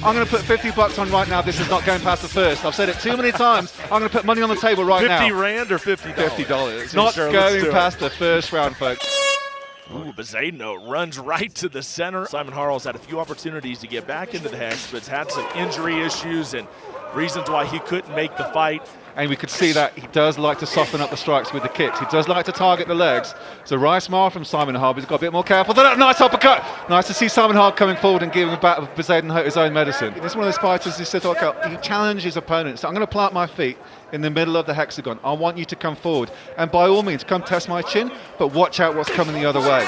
I'm going to put 50 bucks on right now. This is not going past the first. I've said it too many times. I'm going to put money on the table right now. 50 Rand or $50? $50. Not going past the first round, folks. Ooh, Bezuidenout runs right to the center. Simon Harle's had a few opportunities to get back into the hex, but has had some injury issues and reasons why he couldn't make the fight. And we could see that he does like to soften up the strikes with the kicks. He does like to target the legs. So nice smile from Simon Harle. He's got a bit more careful. Nice uppercut. Nice to see Simon Harle coming forward and giving Bezuidenout his own medicine. This is one of those fighters who said, okay, he challenged his opponent. So I'm going to plant my feet in the middle of the hexagon. I want you to come forward. And by all means, come test my chin, but watch out what's coming the other way.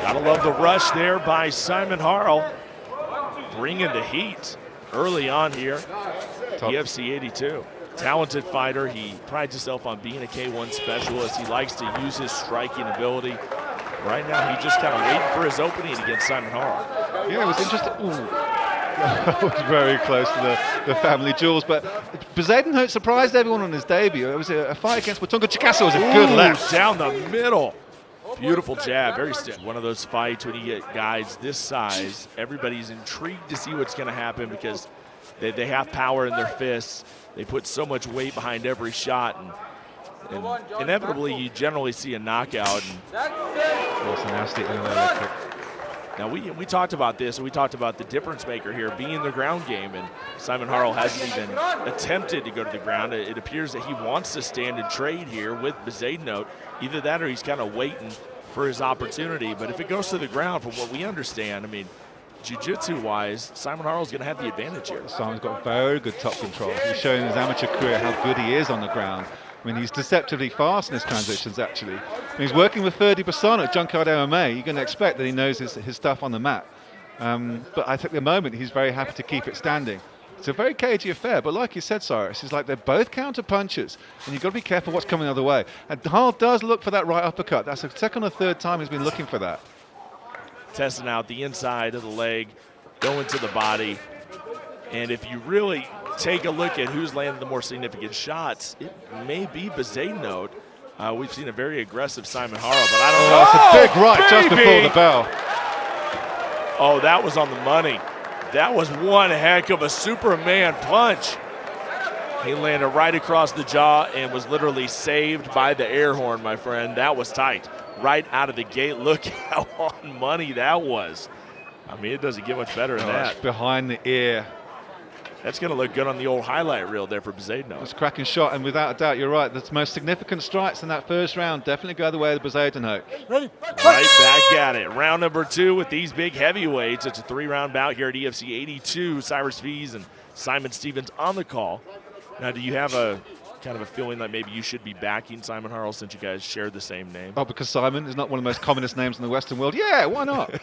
Gotta love the rush there by Simon Harle. Bringing the heat early on here. EFC 82. Talented fighter. He prides himself on being a K1 specialist. He likes to use his striking ability. Right now, he's just kind of waiting for his opening against Simon Harle. Yeah, it was interesting. Ooh. That was very close to the family jewels, but Bezuidenout surprised everyone on his debut. It was a fight against Mutunga Chikaso. It was a good left. Down the middle. Beautiful jab, very stiff. One of those fights when you get guys this size, everybody's intrigued to see what's going to happen because they have power in their fists. They put so much weight behind every shot, and inevitably you generally see a knockout. That's a nasty leg kick. Now we talked about this, and we talked about the difference maker here being the ground game, and Simon Harle hasn't even attempted to go to the ground. It appears that he wants to stand and trade here with Bezuidenout. Either that or he's kind of waiting for his opportunity. But if it goes to the ground, from what we understand, I mean, jiu-jitsu-wise, Simon Harle's going to have the advantage here. Simon's got very good top control. He's shown in his amateur career how good he is on the ground. I mean, he's deceptively fast in his transitions, actually. When he's working with Ferdy Bassan at Junkyard MMA, you're going to expect that he knows his stuff on the mat. But I think at the moment, he's very happy to keep it standing. It's a very cagey affair, but like you said, Cyrus, it's like they're both counter punches, and you've got to be careful what's coming the other way. And Harle does look for that right uppercut. That's the second or third time he's been looking for that. Testing out the inside of the leg, going to the body. And if you really take a look at who's landed the more significant shots, it may be Bezuidenout. We've seen a very aggressive Simon Harle, but I don't know. That's a big right just before the bell. Oh, that was on the money. That was one heck of a Superman punch. He landed right across the jaw and was literally saved by the air horn, my friend. That was tight. Right out of the gate. Look how on money that was. I mean, it doesn't get much better than that. Behind the ear. That's going to look good on the old highlight reel there for Bezuidenout. It's a cracking shot, and without a doubt, you're right. The most significant strikes in that first round definitely go the way of Bezuidenout. Right back at it. Round number 2 with these big heavyweights. It's a 3-round bout here at EFC 82. Cyrus Fees and Simon Stevens on the call. Now, do you have a kind of a feeling that maybe you should be backing Simon Harle since you guys share the same name? Oh, because Simon is not one of the most commonest names in the Western world? Yeah, why not?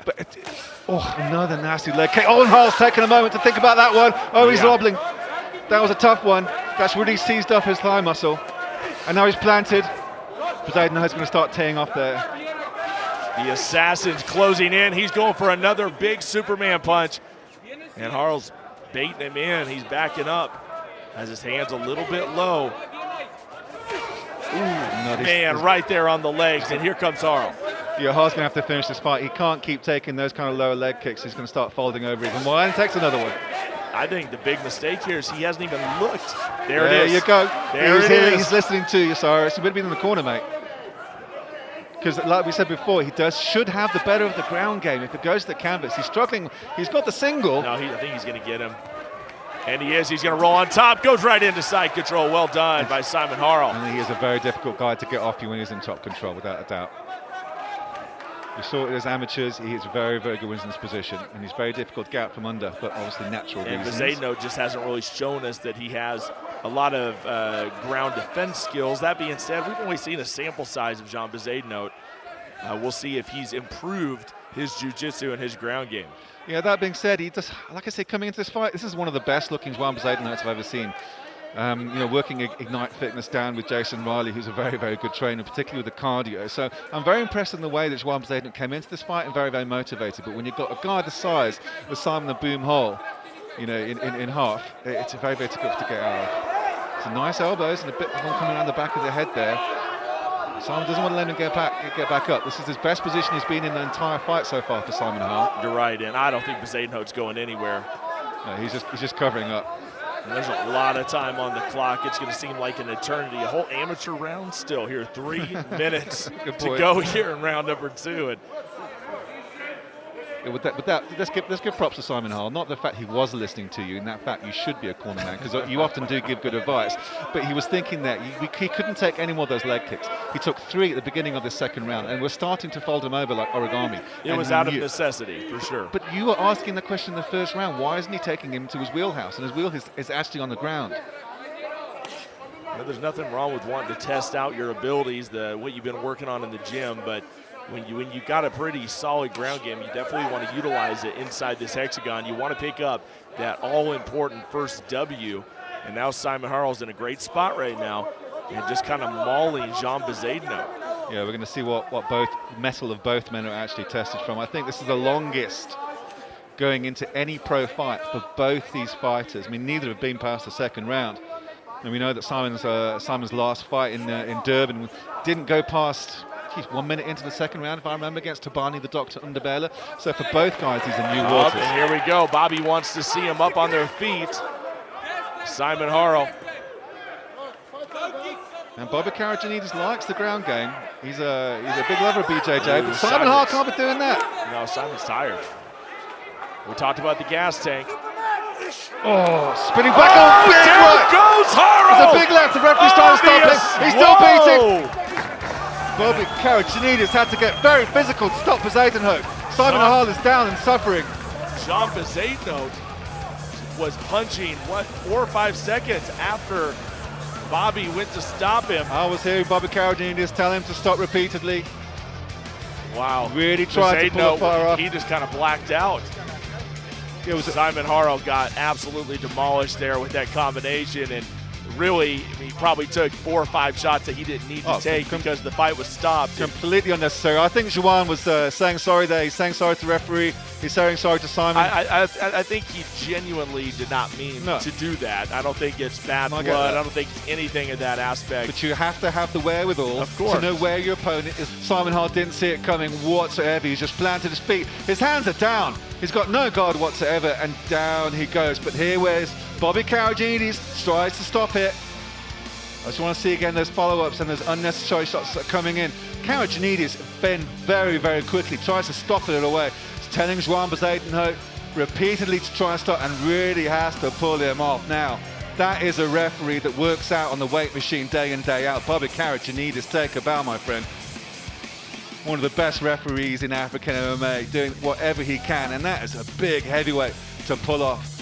But another nasty leg kick. Oh, and Harle's taking a moment to think about that one. Oh, he's wobbling. That was a tough one. That's really seized up his thigh muscle. And now he's planted. Bezuidenout's going to start teeing off there. The assassin's closing in. He's going for another big Superman punch. And Harle's baiting him in. He's backing up. Has his hands a little bit low. Ooh, man, right there on the legs, and here comes Harle. Yeah, Harle's going to have to finish this fight. He can't keep taking those kind of lower leg kicks. He's going to start folding over even more, and takes another one. I think the big mistake here is he hasn't even looked. There it is. There you go. There it is. He's listening to you, Cyrus. You better be in the corner, mate. Because like we said before, he should have the better of the ground game. If it goes to the canvas, he's struggling. He's got the single. No, I think he's going to get him. And he is. He's going to roll on top. Goes right into side control. Well done by Simon Harle. And he is a very difficult guy to get off you when he's in top control, without a doubt. We saw it as amateurs. He is very, very good when he's in this position. And he's very difficult to get out from under, but obviously natural reasons. And Bezuidenout just hasn't really shown us that he has a lot of ground defense skills. That being said, we've only seen a sample size of Jean Bezuidenout. We'll see if he's improved his jiu-jitsu and his ground game. Yeah, that being said, he just, like I say, coming into this fight, this is one of the best looking Juan Bezuidenouts I've ever seen. Working Ignite Fitness down with Jason Riley, who's a very, very good trainer, particularly with the cardio. So I'm very impressed in the way that Juan Bezuidenout came into this fight and very, very motivated. But when you've got a guy the size of Simon the Boom Harle, in half, it's very, very difficult to get out of. Some nice elbows and a bit of one coming around the back of the head there. Simon doesn't want to let him get back up. This is his best position he's been in the entire fight so far for Simon Harle. You're right, and I don't think Bezuidenout's going anywhere. No, he's just covering up. And there's a lot of time on the clock. It's going to seem like an eternity. A whole amateur round still here. 3 minutes to go here in round number 2. And with that, let's give props to Simon Harle. Not the fact he was listening to you, in that fact you should be a corner man, because you often do give good advice. But he was thinking that he couldn't take any more of those leg kicks. He took 3 at the beginning of the second round, and we're starting to fold him over like origami. It was out of necessity, for sure. But you were asking the question in the first round, why isn't he taking him to his wheelhouse? And his wheelhouse is actually on the ground. Well, there's nothing wrong with wanting to test out your abilities, what you've been working on in the gym, but when you got a pretty solid ground game, you definitely want to utilize it inside this hexagon. You want to pick up that all-important first W, and now Simon Harle's in a great spot right now, and just kind of mauling Jean Bezuidenout. Yeah, we're going to see what both metal of both men are actually tested from. I think this is the longest going into any pro fight for both these fighters. I mean, neither have been past the second round, and we know that Simon's last fight in Durban didn't go past. 1 minute into the second round, if I remember, against Tabani, the Dr. Underbella. So for both guys, these are new waters. And here we go. Bobby wants to see them up on their feet. Simon Harle. And Bobby Karajanidis likes the ground game. He's a big lover of BJJ, but Simon Harle can't be doing that. No, Simon's tired. We talked about the gas tank. Oh, spinning back on big down right. Goes Harle! It's a big left. The referee's trying to stop him. He's still beating. Bobby Karajanidis had to get very physical to stop Bezuidenout. Simon Harle is down and suffering. Jean Bezuidenout was punching, 4 or 5 seconds after Bobby went to stop him. I was hearing Bobby Karajanidis tell him to stop repeatedly. Wow. Really tried to pull the fire off. He just kind of blacked out. Simon Harle got absolutely demolished there with that combination, and really, he probably took 4 or 5 shots that he didn't need to take because the fight was stopped. Completely unnecessary. I think Juan was saying sorry there. He's saying sorry to the referee. He's saying sorry to Simon. I think he genuinely did not mean to do that. I don't think it's bad blood. I don't think it's anything in that aspect. But you have to have the wherewithal to know where your opponent is. Simon Harle didn't see it coming whatsoever. He's just planted his feet. His hands are down. He's got no guard whatsoever, and down he goes. But here where's Bobby Karajanidis tries to stop it. I just want to see again those follow-ups and those unnecessary shots that are coming in. Karajanidis bend very, very quickly, tries to stop it away. He's telling Juan Bezuidenout repeatedly to try and stop, and really has to pull him off. Now, that is a referee that works out on the weight machine day in, day out. Bobby Karajanidis, take a bow, my friend. One of the best referees in African MMA, doing whatever he can, and that is a big heavyweight to pull off.